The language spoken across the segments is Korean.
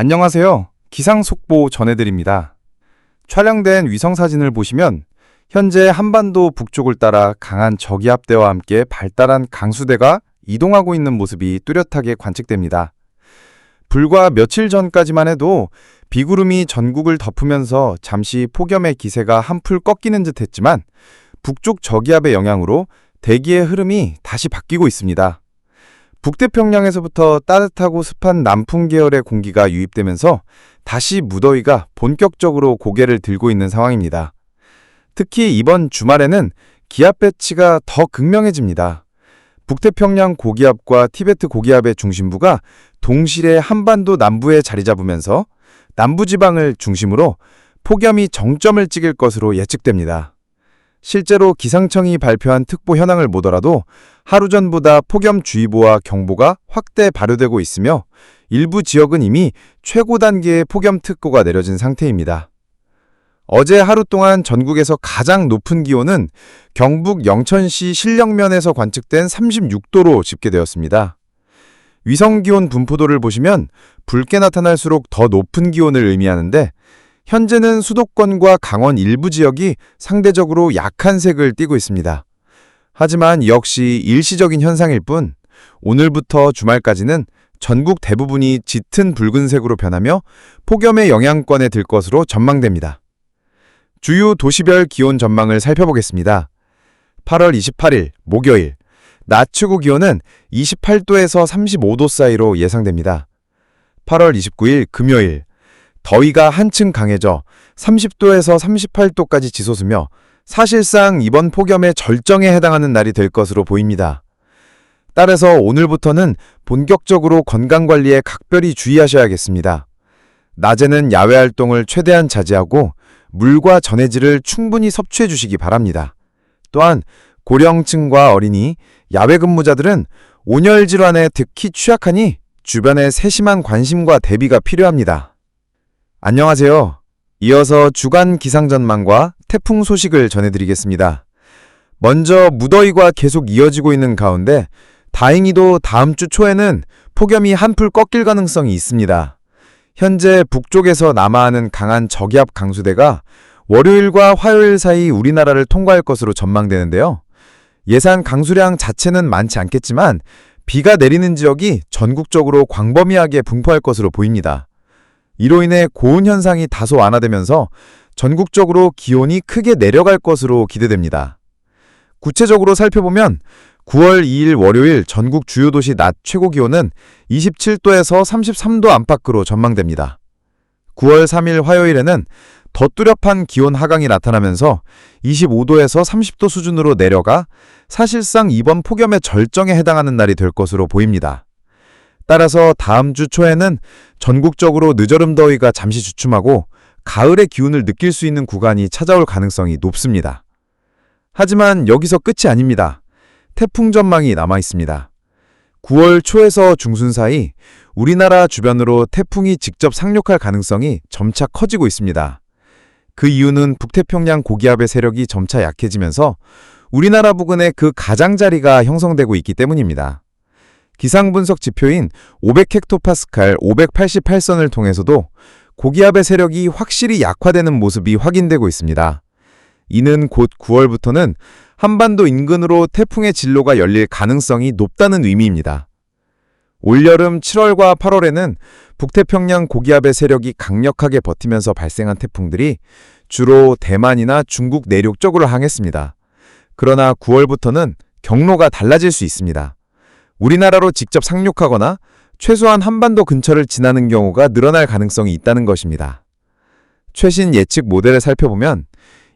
안녕하세요. 기상 속보 전해드립니다. 촬영된 위성사진을 보시면 현재 한반도 북쪽을 따라 강한 저기압대와 함께 발달한 강수대가 이동하고 있는 모습이 뚜렷하게 관측됩니다. 불과 며칠 전까지만 해도 비구름이 전국을 덮으면서 잠시 폭염의 기세가 한풀 꺾이는 듯 했지만 북쪽 저기압의 영향으로 대기의 흐름이 다시 바뀌고 있습니다. 북태평양에서부터 따뜻하고 습한 남풍 계열의 공기가 유입되면서 다시 무더위가 본격적으로 고개를 들고 있는 상황입니다. 특히 이번 주말에는 기압 배치가 더 극명해집니다. 북태평양 고기압과 티베트 고기압의 중심부가 동시에 한반도 남부에 자리 잡으면서 남부지방을 중심으로 폭염이 정점을 찍을 것으로 예측됩니다. 실제로 기상청이 발표한 특보 현황을 보더라도 하루 전보다 폭염주의보와 경보가 확대 발효되고 있으며 일부 지역은 이미 최고 단계의 폭염특보가 내려진 상태입니다. 어제 하루 동안 전국에서 가장 높은 기온은 경북 영천시 신령면에서 관측된 36도로 집계되었습니다. 위성기온 분포도를 보시면 붉게 나타날수록 더 높은 기온을 의미하는데 현재는 수도권과 강원 일부 지역이 상대적으로 약한 색을 띠고 있습니다. 하지만 역시 일시적인 현상일 뿐 오늘부터 주말까지는 전국 대부분이 짙은 붉은색으로 변하며 폭염의 영향권에 들 것으로 전망됩니다. 주요 도시별 기온 전망을 살펴보겠습니다. 8월 28일 목요일 낮 최고 기온은 28도에서 35도 사이로 예상됩니다. 8월 29일 금요일 더위가 한층 강해져 30도에서 38도까지 치솟으며 사실상 이번 폭염의 절정에 해당하는 날이 될 것으로 보입니다. 따라서 오늘부터는 본격적으로 건강관리에 각별히 주의하셔야겠습니다. 낮에는 야외 활동을 최대한 자제하고 물과 전해질을 충분히 섭취해 주시기 바랍니다. 또한 고령층과 어린이, 야외 근무자들은 온열 질환에 특히 취약하니 주변의 세심한 관심과 대비가 필요합니다. 안녕하세요. 이어서 주간 기상 전망과 태풍 소식을 전해드리겠습니다. 먼저 무더위가 계속 이어지고 있는 가운데 다행히도 다음 주 초에는 폭염이 한풀 꺾일 가능성이 있습니다. 현재 북쪽에서 남하하는 강한 저기압 강수대가 월요일과 화요일 사이 우리나라를 통과할 것으로 전망되는데요. 예상 강수량 자체는 많지 않겠지만 비가 내리는 지역이 전국적으로 광범위하게 분포할 것으로 보입니다. 이로 인해 고온 현상이 다소 완화되면서 전국적으로 기온이 크게 내려갈 것으로 기대됩니다. 구체적으로 살펴보면 9월 2일 월요일 전국 주요 도시 낮 최고 기온은 27도에서 33도 안팎으로 전망됩니다. 9월 3일 화요일에는 더 뚜렷한 기온 하강이 나타나면서 25도에서 30도 수준으로 내려가 사실상 이번 폭염의 절정에 해당하는 날이 될 것으로 보입니다. 따라서 다음 주 초에는 전국적으로 늦여름 더위가 잠시 주춤하고 가을의 기운을 느낄 수 있는 구간이 찾아올 가능성이 높습니다. 하지만 여기서 끝이 아닙니다. 태풍 전망이 남아 있습니다. 9월 초에서 중순 사이 우리나라 주변으로 태풍이 직접 상륙할 가능성이 점차 커지고 있습니다. 그 이유는 북태평양 고기압의 세력이 점차 약해지면서 우리나라 부근에 그 가장자리가 형성되고 있기 때문입니다. 기상분석 지표인 500헥토파스칼 588선을 통해서도 고기압의 세력이 확실히 약화되는 모습이 확인되고 있습니다. 이는 곧 9월부터는 한반도 인근으로 태풍의 진로가 열릴 가능성이 높다는 의미입니다. 올여름 7월과 8월에는 북태평양 고기압의 세력이 강력하게 버티면서 발생한 태풍들이 주로 대만이나 중국 내륙 쪽으로 향했습니다. 그러나 9월부터는 경로가 달라질 수 있습니다. 우리나라로 직접 상륙하거나 최소한 한반도 근처를 지나는 경우가 늘어날 가능성이 있다는 것입니다. 최신 예측 모델을 살펴보면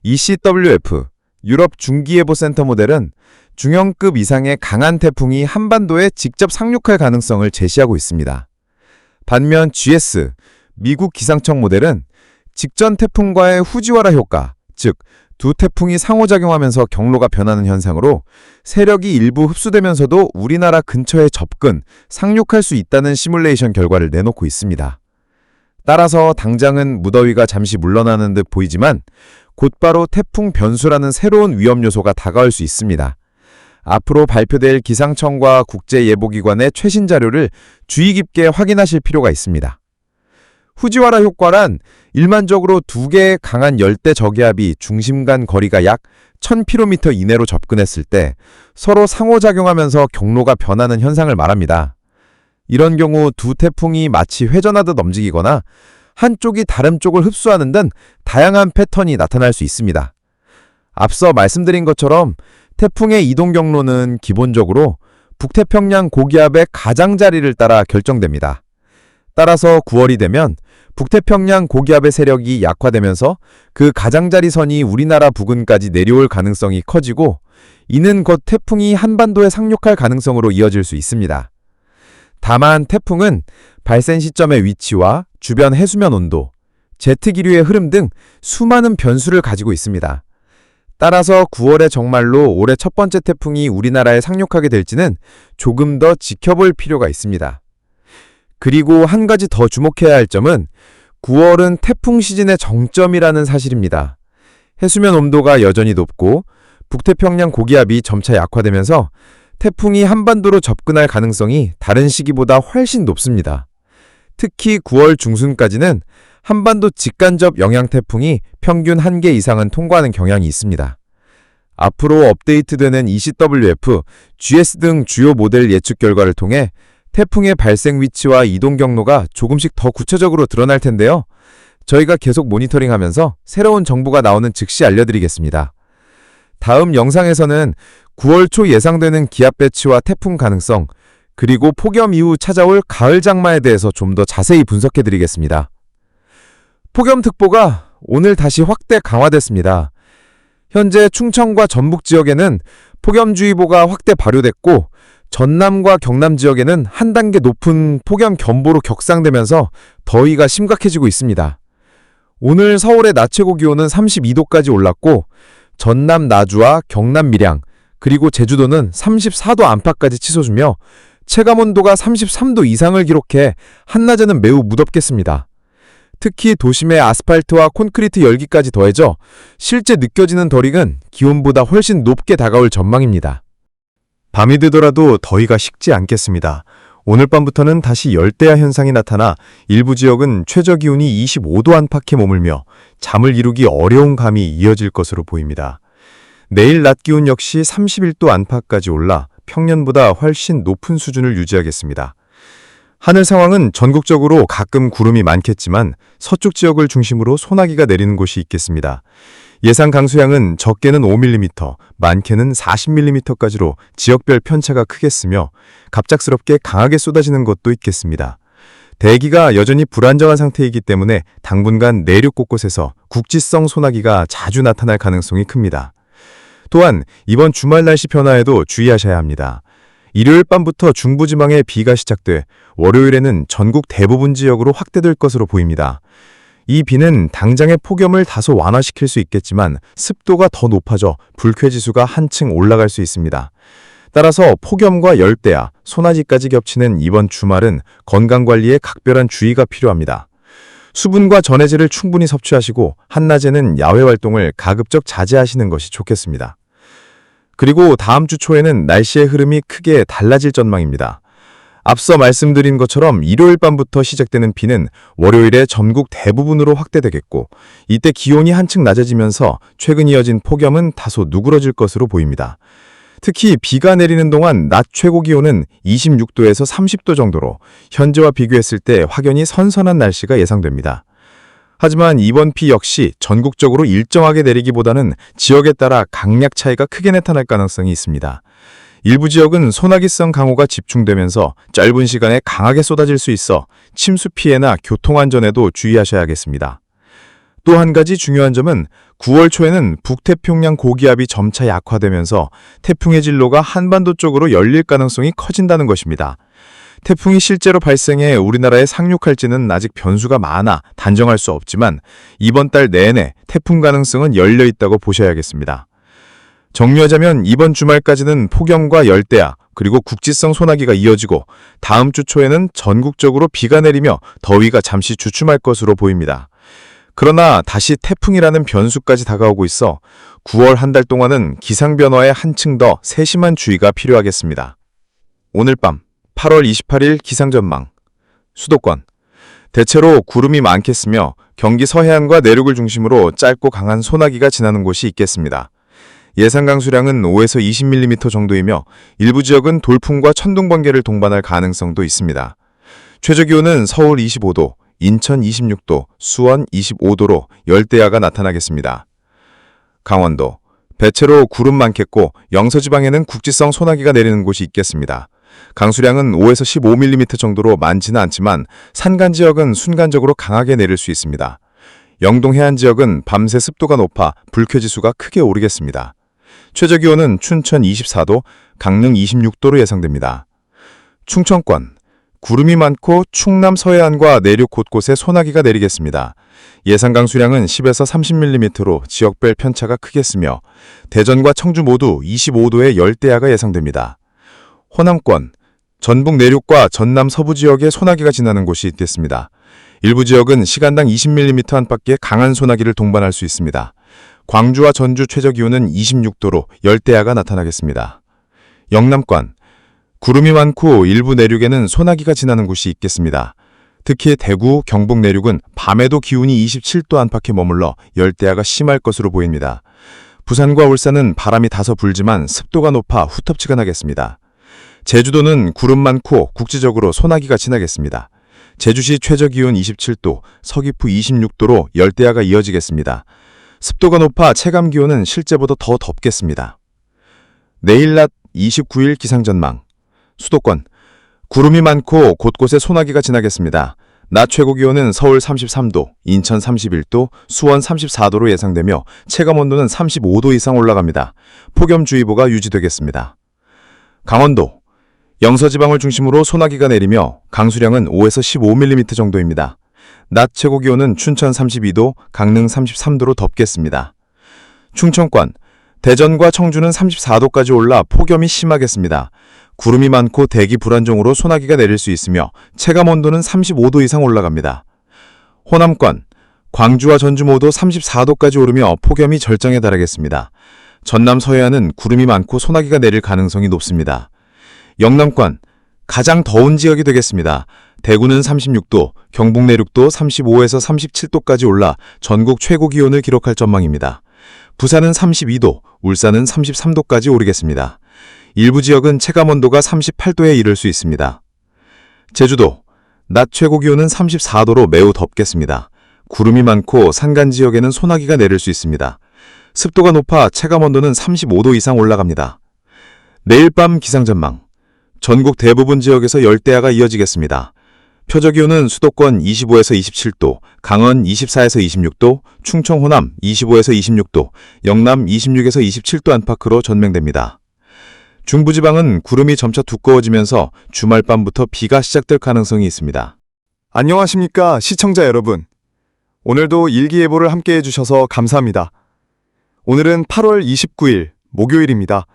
ECWF, 유럽 중기예보센터 모델은 중형급 이상의 강한 태풍이 한반도에 직접 상륙할 가능성을 제시하고 있습니다. 반면 GS, 미국 기상청 모델은 직전 태풍과의 후지와라 효과, 즉 두 태풍이 상호작용하면서 경로가 변하는 현상으로 세력이 일부 흡수되면서도 우리나라 근처에 접근, 상륙할 수 있다는 시뮬레이션 결과를 내놓고 있습니다. 따라서 당장은 무더위가 잠시 물러나는 듯 보이지만 곧바로 태풍 변수라는 새로운 위험 요소가 다가올 수 있습니다. 앞으로 발표될 기상청과 국제예보기관의 최신 자료를 주의 깊게 확인하실 필요가 있습니다. 후지와라 효과란 일반적으로 두 개의 강한 열대 저기압이 중심 간 거리가 약 1000km 이내로 접근했을 때 서로 상호작용하면서 경로가 변하는 현상을 말합니다. 이런 경우 두 태풍이 마치 회전하듯 움직이거나 한쪽이 다른 쪽을 흡수하는 등 다양한 패턴이 나타날 수 있습니다. 앞서 말씀드린 것처럼 태풍의 이동 경로는 기본적으로 북태평양 고기압의 가장자리를 따라 결정됩니다. 따라서 9월이 되면 북태평양 고기압의 세력이 약화되면서 그 가장자리 선이 우리나라 부근까지 내려올 가능성이 커지고 이는 곧 태풍이 한반도에 상륙할 가능성으로 이어질 수 있습니다. 다만 태풍은 발생 시점의 위치와 주변 해수면 온도, 제트기류의 흐름 등 수많은 변수를 가지고 있습니다. 따라서 9월에 정말로 올해 첫 번째 태풍이 우리나라에 상륙하게 될지는 조금 더 지켜볼 필요가 있습니다. 그리고 한 가지 더 주목해야 할 점은 9월은 태풍 시즌의 정점이라는 사실입니다. 해수면 온도가 여전히 높고 북태평양 고기압이 점차 약화되면서 태풍이 한반도로 접근할 가능성이 다른 시기보다 훨씬 높습니다. 특히 9월 중순까지는 한반도 직간접 영향 태풍이 평균 1개 이상은 통과하는 경향이 있습니다. 앞으로 업데이트되는 ECWF, GS 등 주요 모델 예측 결과를 통해 태풍의 발생 위치와 이동 경로가 조금씩 더 구체적으로 드러날 텐데요. 저희가 계속 모니터링하면서 새로운 정보가 나오는 즉시 알려드리겠습니다. 다음 영상에서는 9월 초 예상되는 기압 배치와 태풍 가능성, 그리고 폭염 이후 찾아올 가을 장마에 대해서 좀 더 자세히 분석해드리겠습니다. 폭염특보가 오늘 다시 확대 강화됐습니다. 현재 충청과 전북 지역에는 폭염주의보가 확대 발효됐고 전남과 경남 지역에는 한 단계 높은 폭염경보로 격상되면서 더위가 심각해지고 있습니다. 오늘 서울의 낮 최고 기온은 32도까지 올랐고 전남 나주와 경남 밀양, 그리고 제주도는 34도 안팎까지 치솟으며 체감온도가 33도 이상을 기록해 한낮에는 매우 무덥겠습니다. 특히 도심의 아스팔트와 콘크리트 열기까지 더해져 실제 느껴지는 더위는 기온보다 훨씬 높게 다가올 전망입니다. 밤이 되더라도 더위가 식지 않겠습니다. 오늘 밤부터는 다시 열대야 현상이 나타나 일부 지역은 최저기온이 25도 안팎에 머물며 잠을 이루기 어려운 감이 이어질 것으로 보입니다. 내일 낮 기온 역시 31도 안팎까지 올라 평년보다 훨씬 높은 수준을 유지하겠습니다. 하늘 상황은 전국적으로 가끔 구름이 많겠지만 서쪽 지역을 중심으로 소나기가 내리는 곳이 있겠습니다. 예상 강수량은 적게는 5mm, 많게는 40mm까지로 지역별 편차가 크겠으며 갑작스럽게 강하게 쏟아지는 곳도 있겠습니다. 대기가 여전히 불안정한 상태이기 때문에 당분간 내륙 곳곳에서 국지성 소나기가 자주 나타날 가능성이 큽니다. 또한 이번 주말 날씨 변화에도 주의하셔야 합니다. 일요일 밤부터 중부지방에 비가 시작돼 월요일에는 전국 대부분 지역으로 확대될 것으로 보입니다. 이 비는 당장의 폭염을 다소 완화시킬 수 있겠지만 습도가 더 높아져 불쾌지수가 한층 올라갈 수 있습니다. 따라서 폭염과 열대야, 소나기까지 겹치는 이번 주말은 건강관리에 각별한 주의가 필요합니다. 수분과 전해질을 충분히 섭취하시고 한낮에는 야외 활동을 가급적 자제하시는 것이 좋겠습니다. 그리고 다음 주 초에는 날씨의 흐름이 크게 달라질 전망입니다. 앞서 말씀드린 것처럼 일요일 밤부터 시작되는 비는 월요일에 전국 대부분으로 확대되겠고 이때 기온이 한층 낮아지면서 최근 이어진 폭염은 다소 누그러질 것으로 보입니다. 특히 비가 내리는 동안 낮 최고 기온은 26도에서 30도 정도로 현재와 비교했을 때 확연히 선선한 날씨가 예상됩니다. 하지만 이번 비 역시 전국적으로 일정하게 내리기보다는 지역에 따라 강약 차이가 크게 나타날 가능성이 있습니다. 일부 지역은 소나기성 강우가 집중되면서 짧은 시간에 강하게 쏟아질 수 있어 침수 피해나 교통안전에도 주의하셔야겠습니다. 또 한 가지 중요한 점은 9월 초에는 북태평양 고기압이 점차 약화되면서 태풍의 진로가 한반도 쪽으로 열릴 가능성이 커진다는 것입니다. 태풍이 실제로 발생해 우리나라에 상륙할지는 아직 변수가 많아 단정할 수 없지만 이번 달 내내 태풍 가능성은 열려 있다고 보셔야겠습니다. 정리하자면 이번 주말까지는 폭염과 열대야 그리고 국지성 소나기가 이어지고 다음 주 초에는 전국적으로 비가 내리며 더위가 잠시 주춤할 것으로 보입니다. 그러나 다시 태풍이라는 변수까지 다가오고 있어 9월 한 달 동안은 기상 변화에 한층 더 세심한 주의가 필요하겠습니다. 오늘 밤 8월 28일 기상 전망. 수도권. 대체로 구름이 많겠으며 경기 서해안과 내륙을 중심으로 짧고 강한 소나기가 지나는 곳이 있겠습니다. 예상 강수량은 5에서 20mm 정도이며 일부 지역은 돌풍과 천둥 번개를 동반할 가능성도 있습니다. 최저기온은 서울 25도, 인천 26도, 수원 25도로 열대야가 나타나겠습니다. 강원도, 대체로 구름 많겠고 영서지방에는 국지성 소나기가 내리는 곳이 있겠습니다. 강수량은 5에서 15mm 정도로 많지는 않지만 산간 지역은 순간적으로 강하게 내릴 수 있습니다. 영동 해안 지역은 밤새 습도가 높아 불쾌지수가 크게 오르겠습니다. 최저기온은 춘천 24도, 강릉 26도로 예상됩니다. 충청권, 구름이 많고 충남 서해안과 내륙 곳곳에 소나기가 내리겠습니다. 예상 강수량은 10에서 30mm로 지역별 편차가 크겠으며 대전과 청주 모두 25도의 열대야가 예상됩니다. 호남권, 전북 내륙과 전남 서부 지역에 소나기가 지나는 곳이 있겠습니다. 일부 지역은 시간당 20mm 안팎의 강한 소나기를 동반할 수 있습니다. 광주와 전주 최저기온은 26도로 열대야가 나타나겠습니다. 영남권, 구름이 많고 일부 내륙에는 소나기가 지나는 곳이 있겠습니다. 특히 대구, 경북 내륙은 밤에도 기온이 27도 안팎에 머물러 열대야가 심할 것으로 보입니다. 부산과 울산은 바람이 다소 불지만 습도가 높아 후텁지근하겠습니다. 제주도는 구름 많고 국지적으로 소나기가 지나겠습니다. 제주시 최저기온 27도, 서귀포 26도로 열대야가 이어지겠습니다. 습도가 높아 체감기온은 실제보다 더 덥겠습니다. 내일 낮 29일 기상전망. 수도권, 구름이 많고 곳곳에 소나기가 지나겠습니다. 낮 최고기온은 서울 33도, 인천 31도, 수원 34도로 예상되며 체감온도는 35도 이상 올라갑니다. 폭염주의보가 유지되겠습니다. 강원도, 영서지방을 중심으로 소나기가 내리며 강수량은 5에서 15mm 정도입니다. 낮 최고기온은 춘천 32도, 강릉 33도로 덥겠습니다. 충청권, 대전과 청주는 34도까지 올라 폭염이 심하겠습니다. 구름이 많고 대기 불안정으로 소나기가 내릴 수 있으며 체감온도는 35도 이상 올라갑니다. 호남권, 광주와 전주 모두 34도까지 오르며 폭염이 절정에 달하겠습니다. 전남 서해안은 구름이 많고 소나기가 내릴 가능성이 높습니다. 영남권, 가장 더운 지역이 되겠습니다. 대구는 36도, 경북 내륙도 35에서 37도까지 올라 전국 최고 기온을 기록할 전망입니다. 부산은 32도, 울산은 33도까지 오르겠습니다. 일부 지역은 체감온도가 38도에 이를 수 있습니다. 제주도, 낮 최고 기온은 34도로 매우 덥겠습니다. 구름이 많고 산간 지역에는 소나기가 내릴 수 있습니다. 습도가 높아 체감온도는 35도 이상 올라갑니다. 내일 밤 기상전망. 전국 대부분 지역에서 열대야가 이어지겠습니다. 표저기온은 수도권 25에서 27도, 강원 24에서 26도, 충청 호남 25에서 26도, 영남 26에서 27도 안팎으로 전망됩니다. 중부지방은 구름이 점차 두꺼워지면서 주말 밤부터 비가 시작될 가능성이 있습니다. 안녕하십니까 시청자 여러분. 오늘도 일기예보를 함께 해주셔서 감사합니다. 오늘은 8월 29일 목요일입니다.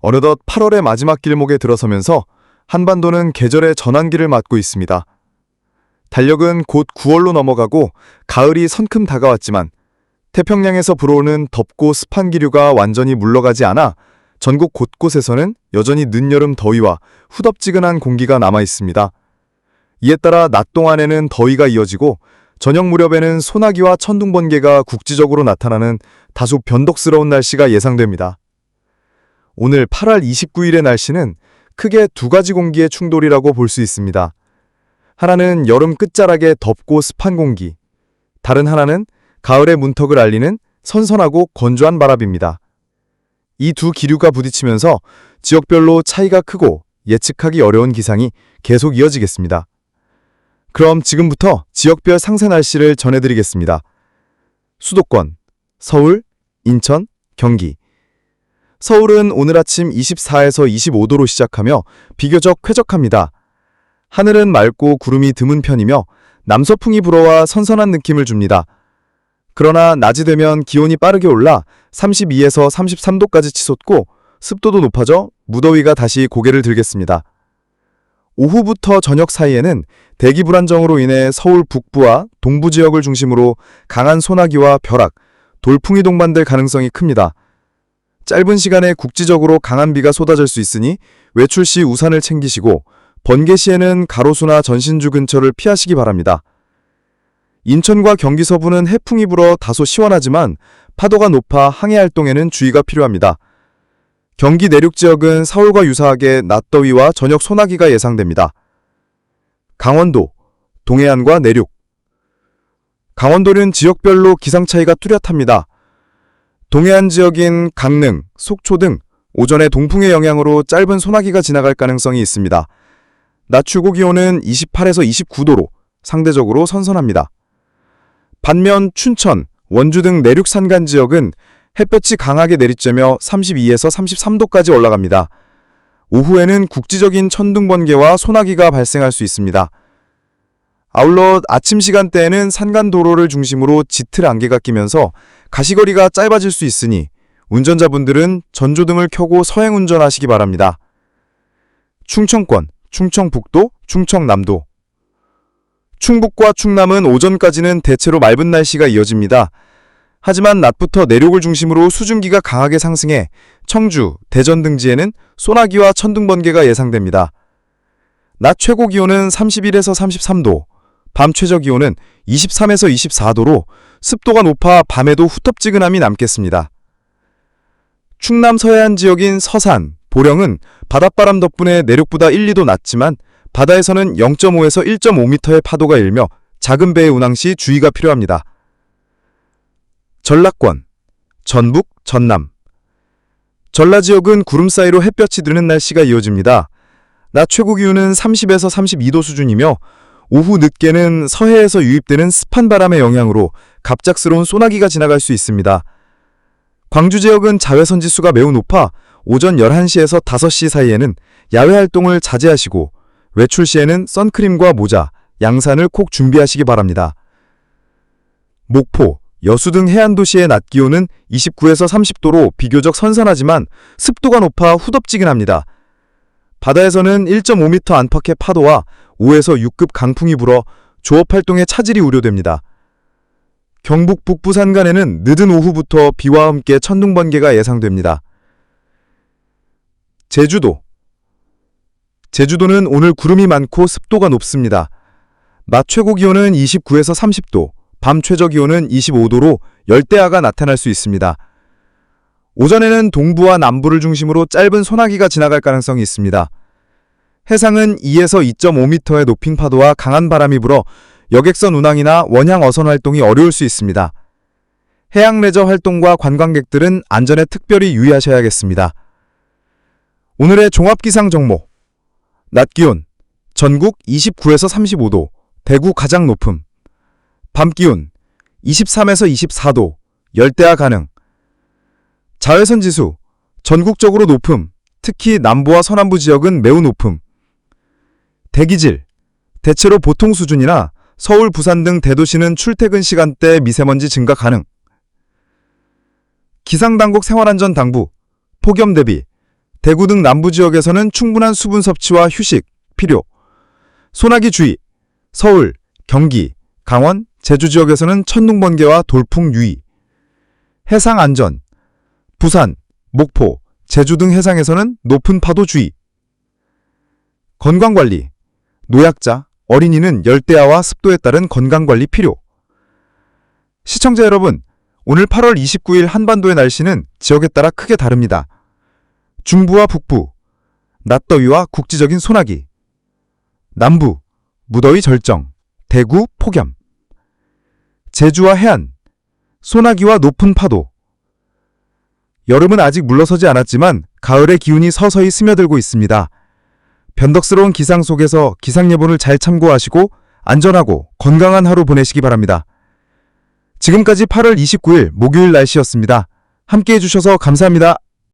어느덧 8월의 마지막 길목에 들어서면서 한반도는 계절의 전환기를 맞고 있습니다. 달력은 곧 9월로 넘어가고 가을이 성큼 다가왔지만 태평양에서 불어오는 덥고 습한 기류가 완전히 물러가지 않아 전국 곳곳에서는 여전히 늦여름 더위와 후덥지근한 공기가 남아 있습니다. 이에 따라 낮 동안에는 더위가 이어지고 저녁 무렵에는 소나기와 천둥 번개가 국지적으로 나타나는 다소 변덕스러운 날씨가 예상됩니다. 오늘 8월 29일의 날씨는 크게 두 가지 공기의 충돌이라고 볼 수 있습니다. 하나는 여름 끝자락의 덥고 습한 공기, 다른 하나는 가을의 문턱을 알리는 선선하고 건조한 바람입니다. 이 두 기류가 부딪히면서 지역별로 차이가 크고 예측하기 어려운 기상이 계속 이어지겠습니다. 그럼 지금부터 지역별 상세 날씨를 전해드리겠습니다. 수도권, 서울, 인천, 경기. 서울은 오늘 아침 24에서 25도로 시작하며 비교적 쾌적합니다. 하늘은 맑고 구름이 드문 편이며 남서풍이 불어와 선선한 느낌을 줍니다. 그러나 낮이 되면 기온이 빠르게 올라 32에서 33도까지 치솟고 습도도 높아져 무더위가 다시 고개를 들겠습니다. 오후부터 저녁 사이에는 대기 불안정으로 인해 서울 북부와 동부 지역을 중심으로 강한 소나기와 벼락, 돌풍이 동반될 가능성이 큽니다. 짧은 시간에 국지적으로 강한 비가 쏟아질 수 있으니 외출 시 우산을 챙기시고 번개 시에는 가로수나 전신주 근처를 피하시기 바랍니다. 인천과 경기 서부는 해풍이 불어 다소 시원하지만 파도가 높아 항해 활동에는 주의가 필요합니다. 경기 내륙 지역은 서울과 유사하게 낮더위와 저녁 소나기가 예상됩니다. 강원도, 동해안과 내륙. 강원도는 지역별로 기상 차이가 뚜렷합니다. 동해안 지역인 강릉, 속초 등 오전에 동풍의 영향으로 짧은 소나기가 지나갈 가능성이 있습니다. 낮 최고 기온은 28에서 29도로 상대적으로 선선합니다. 반면 춘천, 원주 등 내륙 산간 지역은 햇볕이 강하게 내리쬐며 32에서 33도까지 올라갑니다. 오후에는 국지적인 천둥 번개와 소나기가 발생할 수 있습니다. 아울러 아침 시간대에는 산간 도로를 중심으로 짙은 안개가 끼면서 가시거리가 짧아질 수 있으니 운전자분들은 전조등을 켜고 서행 운전하시기 바랍니다. 충청권, 충청북도, 충청남도. 충북과 충남은 오전까지는 대체로 맑은 날씨가 이어집니다. 하지만 낮부터 내륙을 중심으로 수증기가 강하게 상승해 청주, 대전 등지에는 소나기와 천둥 번개가 예상됩니다. 낮 최고 기온은 31에서 33도, 밤 최저 기온은 23에서 24도로 습도가 높아 밤에도 후텁지근함이 남겠습니다. 충남 서해안 지역인 서산, 보령은 바닷바람 덕분에 내륙보다 1, 2도 낮지만 바다에서는 0.5에서 1.5m의 파도가 일며 작은 배의 운항 시 주의가 필요합니다. 전라권, 전북, 전남. 전라 지역은 구름 사이로 햇볕이 드는 날씨가 이어집니다. 낮 최고 기온은 30에서 32도 수준이며 오후 늦게는 서해에서 유입되는 습한 바람의 영향으로 갑작스러운 소나기가 지나갈 수 있습니다. 광주 지역은 자외선 지수가 매우 높아 오전 11시에서 5시 사이에는 야외 활동을 자제하시고 외출 시에는 선크림과 모자, 양산을 꼭 준비하시기 바랍니다. 목포, 여수 등 해안 도시의 낮 기온은 29에서 30도로 비교적 선선하지만 습도가 높아 후덥지근합니다. 바다에서는 1.5m 안팎의 파도와 5에서 6급 강풍이 불어 조업 활동에 차질이 우려됩니다. 경북 북부 산간에는 늦은 오후부터 비와 함께 천둥 번개가 예상됩니다. 제주도. 제주도는 오늘 구름이 많고 습도가 높습니다. 낮 최고 기온은 29에서 30도, 밤 최저 기온은 25도로 열대야가 나타날 수 있습니다. 오전에는 동부와 남부를 중심으로 짧은 소나기가 지나갈 가능성이 있습니다. 해상은 2에서 2.5m의 높임 파도와 강한 바람이 불어 여객선 운항이나 원양 어선 활동이 어려울 수 있습니다. 해양 레저 활동과 관광객들은 안전에 특별히 유의하셔야겠습니다. 오늘의 종합기상 정보. 낮 기온, 전국 29에서 35도, 대구 가장 높음. 밤 기온, 23에서 24도, 열대야 가능. 자외선 지수, 전국적으로 높음, 특히 남부와 서남부 지역은 매우 높음. 대기질, 대체로 보통 수준이나 서울, 부산 등 대도시는 출퇴근 시간대 미세먼지 증가 가능. 기상당국 생활안전 당부, 폭염 대비, 대구 등 남부 지역에서는 충분한 수분 섭취와 휴식 필요. 소나기 주의, 서울, 경기, 강원, 제주 지역에서는 천둥 번개와 돌풍 유의. 해상 안전, 부산, 목포, 제주 등 해상에서는 높은 파도 주의. 건강관리, 노약자, 어린이는 열대야와 습도에 따른 건강관리 필요. 시청자 여러분, 오늘 8월 29일 한반도의 날씨는 지역에 따라 크게 다릅니다. 중부와 북부, 낮더위와 국지적인 소나기. 남부, 무더위 절정, 대구, 폭염. 제주와 해안, 소나기와 높은 파도. 여름은 아직 물러서지 않았지만 가을의 기운이 서서히 스며들고 있습니다. 변덕스러운 기상 속에서 기상 예보를 잘 참고하시고 안전하고 건강한 하루 보내시기 바랍니다. 지금까지 8월 29일 목요일 날씨였습니다. 함께해 주셔서 감사합니다.